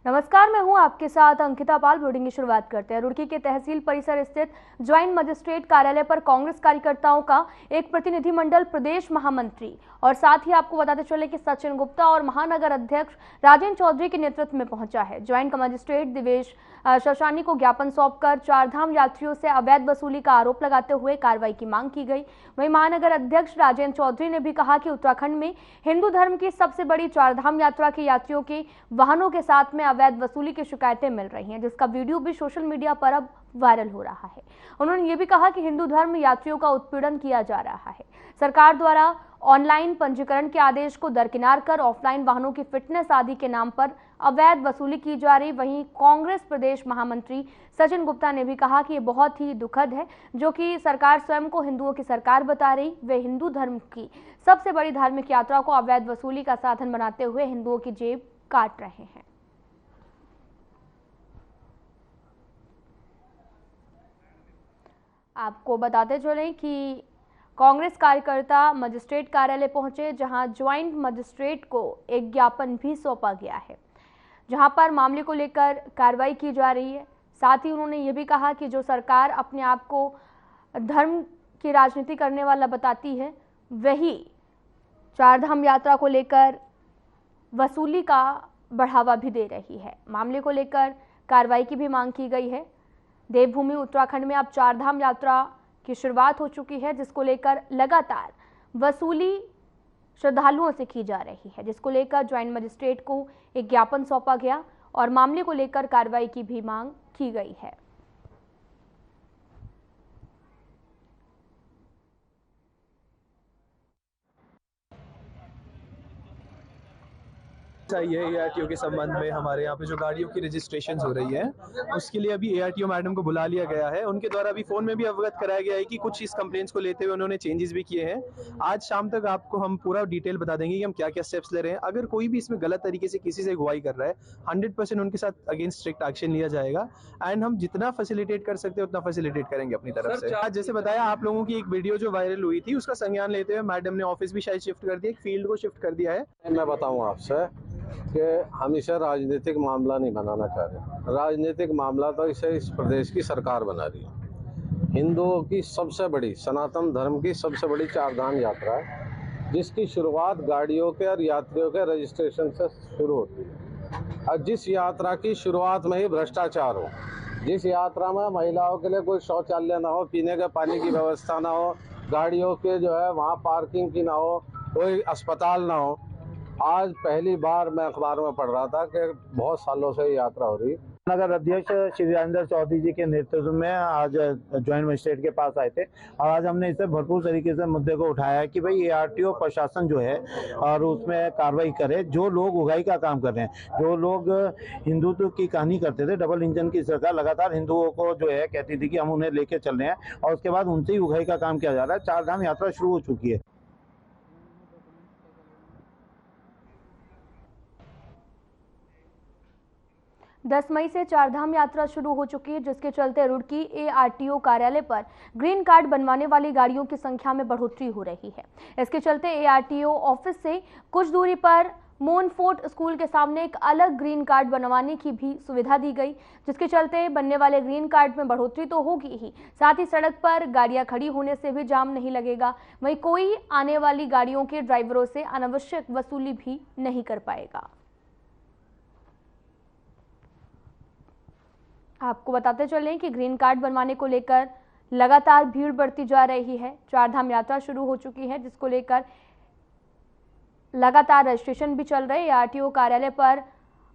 नमस्कार, मैं हूं आपके साथ अंकिता पाल। बुलेटिन की शुरुआत करते हैं। रुड़की के तहसील परिसर स्थित ज्वाइंट मजिस्ट्रेट कार्यालय पर कांग्रेस कार्यकर्ताओं का एक प्रतिनिधिमंडल प्रदेश महामंत्री और साथ ही आपको बताते चले कि सचिन गुप्ता और महानगर अध्यक्ष राजेंद्र चौधरी के नेतृत्व में पहुंचा है। ज्वाइंट मजिस्ट्रेट दिवेश शशानी को ज्ञापन सौंपकर चारधाम यात्रियों से अवैध वसूली का आरोप लगाते हुए कार्रवाई की मांग की गई। वहीं महानगर अध्यक्ष राजेंद्र चौधरी ने भी कहा कि उत्तराखंड में हिंदू धर्म की सबसे बड़ी चारधाम यात्रा के यात्रियों के वाहनों के साथ में अवैध वसूली की शिकायतें मिल रही हैं, जिसका वीडियो भी सोशल मीडिया पर अब वायरल हो रहा है। उन्होंने ये भी कहा कि हिंदू धर्म यात्रियों का उत्पीड़न किया जा रहा है। सरकार द्वारा ऑनलाइन पंजीकरण के आदेश को दरकिनार कर ऑफलाइन वाहनों की फिटनेस आदि के नाम पर अवैध वसूली की जा रही। वहीं कांग्रेस प्रदेश महामंत्री सचिन गुप्ता ने भी कहा कि ये बहुत ही दुखद है, जो कि सरकार स्वयं को हिंदुओं की सरकार बता रही। वे हिंदू धर्म की सबसे बड़ी धार्मिक यात्रा को अवैध वसूली का साधन बनाते हुए हिंदुओं की जेब काट रहे हैं। आपको बताते चलें कि कांग्रेस कार्यकर्ता मजिस्ट्रेट कार्यालय पहुंचे, जहां ज्वाइंट मजिस्ट्रेट को एक ज्ञापन भी सौंपा गया है, जहां पर मामले को लेकर कार्रवाई की जा रही है। साथ ही उन्होंने ये भी कहा कि जो सरकार अपने आप को धर्म की राजनीति करने वाला बताती है, वही चारधाम यात्रा को लेकर वसूली का बढ़ावा भी दे रही है। मामले को लेकर कार्रवाई की भी मांग की गई है। देवभूमि उत्तराखंड में अब चारधाम यात्रा की शुरुआत हो चुकी है, जिसको लेकर लगातार वसूली श्रद्धालुओं से की जा रही है, जिसको लेकर ज्वाइंट मजिस्ट्रेट को एक ज्ञापन सौंपा गया और मामले को लेकर कार्रवाई की भी मांग की गई है। चाहिए एआरटीओ के संबंध में हमारे यहाँ पे जो गाड़ियों की रजिस्ट्रेशन हो रही है, उसके लिए अभी एआरटीओ मैडम को बुला लिया गया है। उनके द्वारा अभी फोन में भी अवगत कराया गया है कि कुछ इस कंप्लेंट्स को लेते हुए उन्होंने चेंजेस भी किए हैं। आज शाम तक आपको हम पूरा डिटेल बता देंगे कि हम क्या क्या स्टेप्स ले रहे हैं। अगर कोई भी इसमें गलत तरीके से किसी से अगुवाई कर रहा है, 100% उनके साथ अगेंस्ट स्ट्रिक्ट एक्शन लिया जाएगा एंड हम जितना फैसिलिटेट कर सकते हैं उतना फैसिलिटेट करेंगे अपनी तरफ से। आज जैसे बताया आप लोगों की एक वीडियो जो वायरल हुई थी, उसका संज्ञान लेते हुए मैडम ने ऑफिस भी शायद शिफ्ट कर दिया, एक फील्ड को शिफ्ट कर दिया है। मैं बताऊं आपसे कि हम इसे राजनीतिक मामला नहीं बनाना चाह रहे। राजनीतिक मामला तो इसे इस प्रदेश की सरकार बना रही है। हिंदुओं की सबसे बड़ी, सनातन धर्म की सबसे बड़ी चारधाम यात्रा है, जिसकी शुरुआत गाड़ियों के और यात्रियों के रजिस्ट्रेशन से शुरू होती है। और जिस यात्रा की शुरुआत में ही भ्रष्टाचार हो, जिस यात्रा में महिलाओं के लिए कोई शौचालय ना हो, पीने के पानी की व्यवस्था ना हो, गाड़ियों के जो है वहाँ पार्किंग की ना हो, कोई अस्पताल ना हो। आज पहली बार मैं अखबार में पढ़ रहा था कि बहुत सालों से यात्रा हो रही। नगर अध्यक्ष श्री राजेंद्र चौधरी जी के नेतृत्व में आज ज्वाइंट मजिस्ट्रेट के पास आए थे और आज हमने इसे भरपूर तरीके से मुद्दे को उठाया कि भाई एआरटीओ प्रशासन जो है और उसमें कार्रवाई करे। जो लोग उगाई का काम कर रहे हैं, जो लोग हिंदुत्व की कहानी करते थे, डबल इंजन की सरकार लगातार हिंदुओं को जो है कहती थी कि हम उन्हें लेके चल रहे हैं और उसके बाद उनसे ही उगाई का काम किया जा रहा है। चारधाम यात्रा शुरू हो चुकी है। 10 मई से चारधाम यात्रा शुरू हो चुकी है, जिसके चलते रुड़की एआरटीओ कार्यालय पर ग्रीन कार्ड बनवाने वाली गाड़ियों की संख्या में बढ़ोतरी हो रही है। इसके चलते एआरटीओ ऑफिस से कुछ दूरी पर मोनफोर्ट स्कूल के सामने एक अलग ग्रीन कार्ड बनवाने की भी सुविधा दी गई, जिसके चलते बनने वाले ग्रीन कार्ड में बढ़ोतरी तो होगी ही, साथ ही सड़क पर गाड़ियां खड़ी होने से भी जाम नहीं लगेगा। वहीं कोई आने वाली गाड़ियों के ड्राइवरों से अनावश्यक वसूली भी नहीं कर पाएगा। आपको बताते चलें कि ग्रीन कार्ड बनवाने को लेकर लगातार भीड़ बढ़ती जा रही है। चारधाम यात्रा शुरू हो चुकी है, जिसको लेकर लगातार रजिस्ट्रेशन भी चल रहे हैं। आरटीओ कार्यालय पर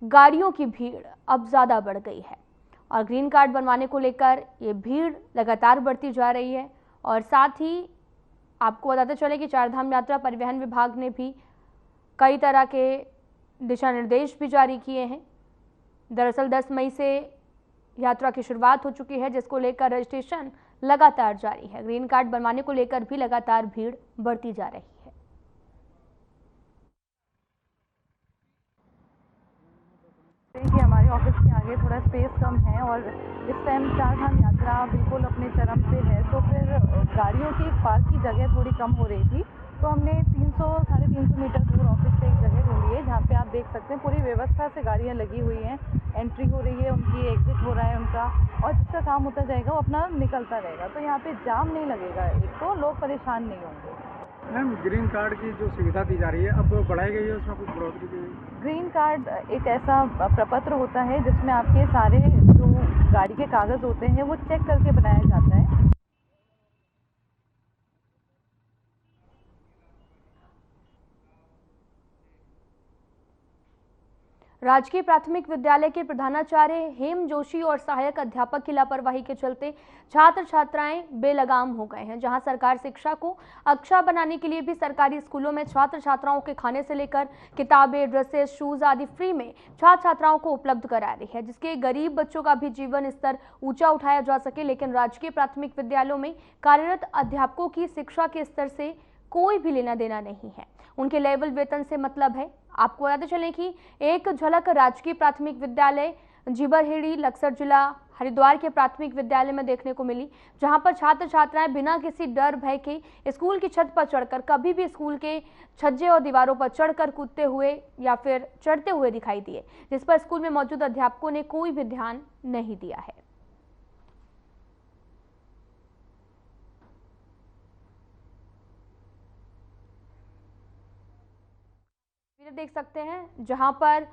गाड़ियों की भीड़ अब ज़्यादा बढ़ गई है और ग्रीन कार्ड बनवाने को लेकर ये भीड़ लगातार बढ़ती जा रही है। और साथ ही आपको बताते चलें कि चारधाम यात्रा परिवहन विभाग ने भी कई तरह के दिशा निर्देश भी जारी किए हैं। दरअसल 10 मई से यात्रा की शुरुआत हो चुकी है, जिसको लेकर रजिस्ट्रेशन लगातार जारी है। ग्रीन कार्ड बनवाने को लेकर भी लगातार भीड़ बढ़ती जा रही है। कि हमारे ऑफिस के आगे थोड़ा स्पेस कम है और इस टाइम चारधाम यात्रा बिल्कुल अपने चरम पे है, तो फिर गाड़ियों की पार्क की जगह थोड़ी कम हो रही थी, तो हमने 300 साढ़े 300 मीटर दूर ऑफिस से एक जगह ढूंढी है यहाँ पे आप देख सकते हैं पूरी व्यवस्था से गाड़ियाँ लगी हुई हैं, एंट्री हो रही है उनकी, एग्जिट हो रहा है उनका, और जिसका काम होता जाएगा वो अपना निकलता रहेगा। तो यहाँ पे जाम नहीं लगेगा, एक तो लोग परेशान नहीं होंगे। मैम, ग्रीन कार्ड की जो सुविधा दी जा रही है अब बढ़ाई गई है, उसमें कुछ बढ़ोतरी की? ग्रीन कार्ड एक ऐसा प्रपत्र होता है जिसमें आपके सारे जो गाड़ी के कागज़ होते हैं वो चेक करके बनाया जाता है। राजकीय प्राथमिक विद्यालय के प्रधानाचार्य हेम जोशी और सहायक अध्यापक की लापरवाही के चलते छात्र छात्राएं बेलगाम हो गए हैं। जहां सरकार शिक्षा को अच्छा बनाने के लिए भी सरकारी स्कूलों में छात्र छात्राओं के खाने से लेकर किताबें, ड्रेसेस, शूज आदि फ्री में छात्र छात्राओं को उपलब्ध करा रही है, जिसके गरीब बच्चों का भी जीवन स्तर ऊंचा उठाया जा सके। लेकिन राजकीय प्राथमिक विद्यालयों में कार्यरत अध्यापकों की शिक्षा के स्तर से कोई भी लेना देना नहीं है, उनके लेवल वेतन से मतलब है। आपको बताते चलें कि एक झलक राजकीय प्राथमिक विद्यालय जीबरहेड़ी लक्सर जिला हरिद्वार के प्राथमिक विद्यालय में देखने को मिली, जहां पर छात्र छात्राएं बिना किसी डर भय के स्कूल की छत पर चढ़कर कभी भी स्कूल के छज्जे और दीवारों पर चढ़कर कूदते हुए या फिर चढ़ते हुए दिखाई दिए, जिस पर स्कूल में मौजूद अध्यापकों ने कोई भी ध्यान नहीं दिया है। देख सकते हैं जहां पर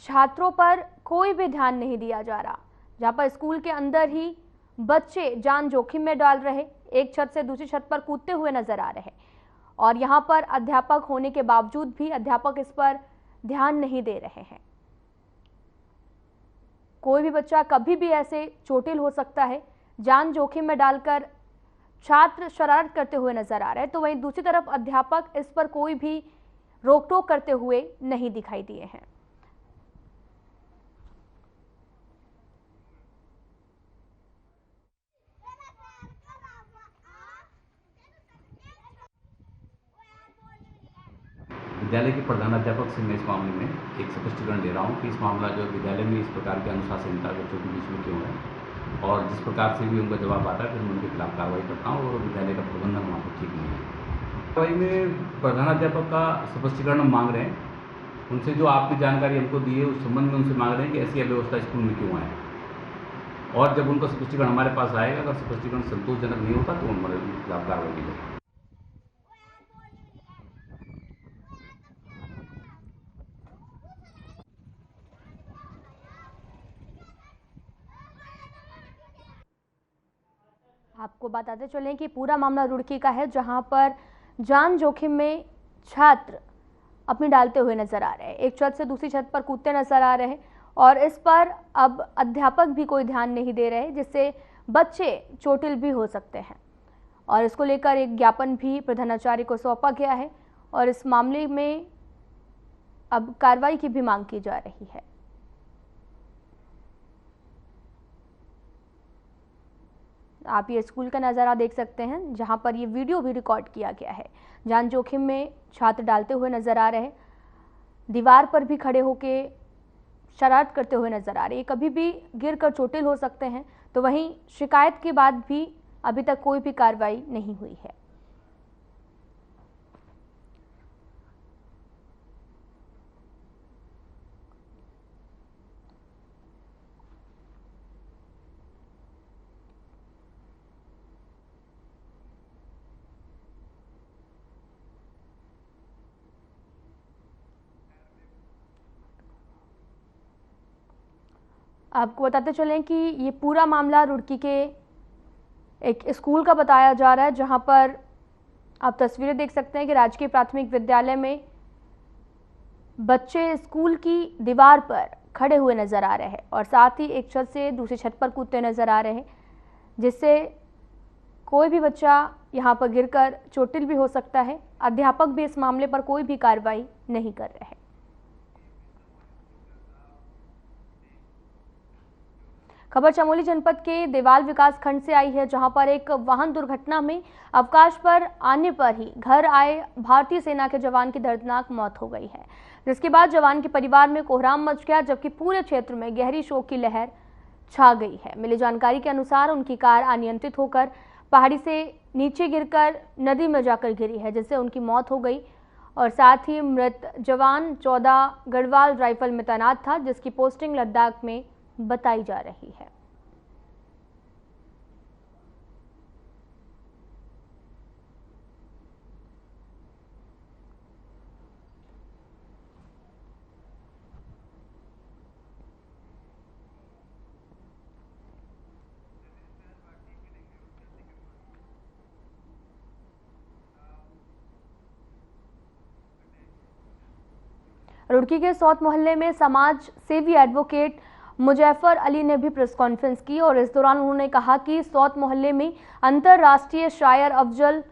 छात्रों पर कोई भी ध्यान नहीं दिया जा रहा, जहां पर स्कूल के अंदर ही बच्चे जान जोखिम में डाल रहे, एक छत से दूसरी छत पर कूदते हुए नजर आ रहे, और यहां पर अध्यापक होने के बावजूद भी अध्यापक इस पर ध्यान नहीं दे रहे हैं। कोई भी बच्चा कभी भी ऐसे चोटिल हो सकता है, जान जोखिम में डालकर छात्र शरारत करते हुए नजर आ रहे हैं, तो वहीं दूसरी तरफ अध्यापक इस पर कोई भी रोक टोक करते हुए नहीं दिखाई दिए हैं। विद्यालय के प्रधानाध्यापक से मैं इस मामले में एक स्पष्टीकरण दे रहा हूं कि इस मामला जो विद्यालय में इस प्रकार की अनुशासनहीनता बच्चों के बीच में क्यों है, और जिस प्रकार से भी उनका जवाब आता है फिर मैं उनके खिलाफ कार्रवाई करता हूं, और विद्यालय का प्रबंधन वहाँ पर ठीक नहीं है। कार्रवाई में प्रधानाध्यापक का स्पष्टीकरण हम मांग रहे हैं, उनसे जो आपने जानकारी हमको दी है उस संबंध में उनसे मांग रहे हैं कि ऐसी अव्यवस्था स्कूल में क्यों है, और जब उनका स्पष्टीकरण हमारे पास आएगा, अगर स्पष्टीकरण संतोषजनक नहीं होता तो हमारे खिलाफ कार्रवाई की जाएगी। आपको बताते चलें कि पूरा मामला रुड़की का है, जहां पर जान जोखिम में छात्र अपनी डालते हुए नजर आ रहे हैं, एक छत से दूसरी छत पर कूदते नजर आ रहे हैं, और इस पर अब अध्यापक भी कोई ध्यान नहीं दे रहे, जिससे बच्चे चोटिल भी हो सकते हैं। और इसको लेकर एक ज्ञापन भी प्रधानाचार्य को सौंपा गया है, और इस मामले में अब कार्रवाई की भी मांग की जा रही है। आप ये स्कूल का नज़ारा देख सकते हैं, जहां पर ये वीडियो भी रिकॉर्ड किया गया है। जान जोखिम में छात्र डालते हुए नजर आ रहे हैं, दीवार पर भी खड़े होके शरारत करते हुए नजर आ रहे हैं, कभी भी गिरकर चोटिल हो सकते हैं। तो वहीं शिकायत के बाद भी अभी तक कोई भी कार्रवाई नहीं हुई है। आपको बताते चलें कि ये पूरा मामला रुड़की के एक स्कूल का बताया जा रहा है, जहां पर आप तस्वीरें देख सकते हैं कि राजकीय प्राथमिक विद्यालय में बच्चे स्कूल की दीवार पर खड़े हुए नजर आ रहे हैं, और साथ ही एक छत से दूसरी छत पर कूदते नजर आ रहे हैं, जिससे कोई भी बच्चा यहां पर गिरकर चोटिल भी हो सकता है। अध्यापक भी इस मामले पर कोई भी कार्रवाई नहीं कर रहे हैं। खबर चमोली जनपद के देवाल विकास खंड से आई है, जहां पर एक वाहन दुर्घटना में अवकाश पर आने पर ही घर आए भारतीय सेना के जवान की दर्दनाक मौत हो गई है, जिसके बाद जवान के परिवार में कोहराम मच गया, जबकि पूरे क्षेत्र में गहरी शोक की लहर छा गई है। मिली जानकारी के अनुसार उनकी कार अनियंत्रित होकर पहाड़ी से नीचे गिरकर नदी में जाकर गिरी है, जिससे उनकी मौत हो गई। और साथ ही मृत जवान 14 गढ़वाल राइफल में तैनात था, जिसकी पोस्टिंग लद्दाख में बताई जा रही है। रुड़की के सौत मोहल्ले में समाज सेवी एडवोकेट मुजफ्फर अली ने भी प्रेस कॉन्फ्रेंस की और इस दौरान उन्होंने कहा कि सौत मोहल्ले में अंतर्राष्ट्रीय शायर अफजल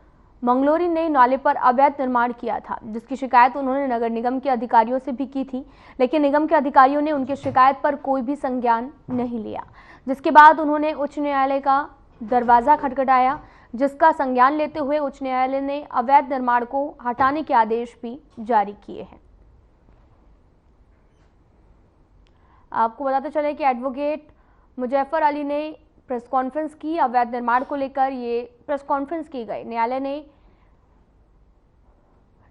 मंगलोरी ने नाले पर अवैध निर्माण किया था, जिसकी शिकायत उन्होंने नगर निगम के अधिकारियों से भी की थी, लेकिन निगम के अधिकारियों ने उनकी शिकायत पर कोई भी संज्ञान नहीं लिया, जिसके बाद उन्होंने उच्च न्यायालय का दरवाजा खटखटाया, जिसका संज्ञान लेते हुए उच्च न्यायालय ने अवैध निर्माण को हटाने के आदेश भी जारी किए हैं। आपको बताते चले कि एडवोकेट मुजफ्फर अली ने प्रेस कॉन्फ्रेंस की, अवैध निर्माण को लेकर ये प्रेस कॉन्फ्रेंस की गई। न्यायालय ने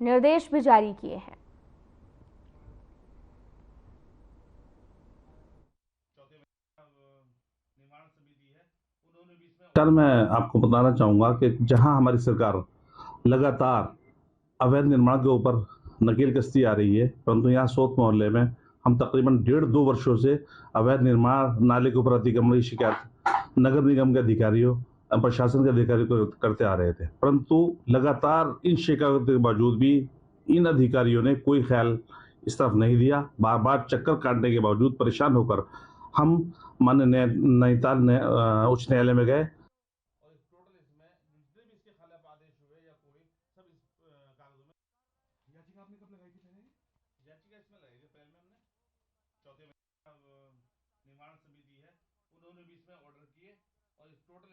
निर्देश भी जारी किए हैं। सर, मैं आपको बताना चाहूँगा कि जहां हमारी सरकार लगातार अवैध निर्माण के ऊपर नकेल कसती आ रही है, परंतु यहाँ सौत मोहल्ले में हम तकरीबन 1.5-2 वर्षों से अवैध निर्माण, नाले के ऊपर अतिक्रमण की शिकायत नगर निगम के अधिकारियों, प्रशासन के अधिकारियों को करते आ रहे थे, परंतु लगातार इन शिकायतों के बावजूद भी इन अधिकारियों ने कोई ख्याल इस तरफ नहीं दिया। बार बार चक्कर काटने के बावजूद परेशान होकर हम माननीय नैनीताल उच्च न्यायालय में गए। याचिका आपने कब लगाई थी? याचिका इसमें लगाई थी अप्रैल में हमने। चौथे निर्माण समिति है, उन्होंने भी इसमें ऑर्डर किए और इस टोटल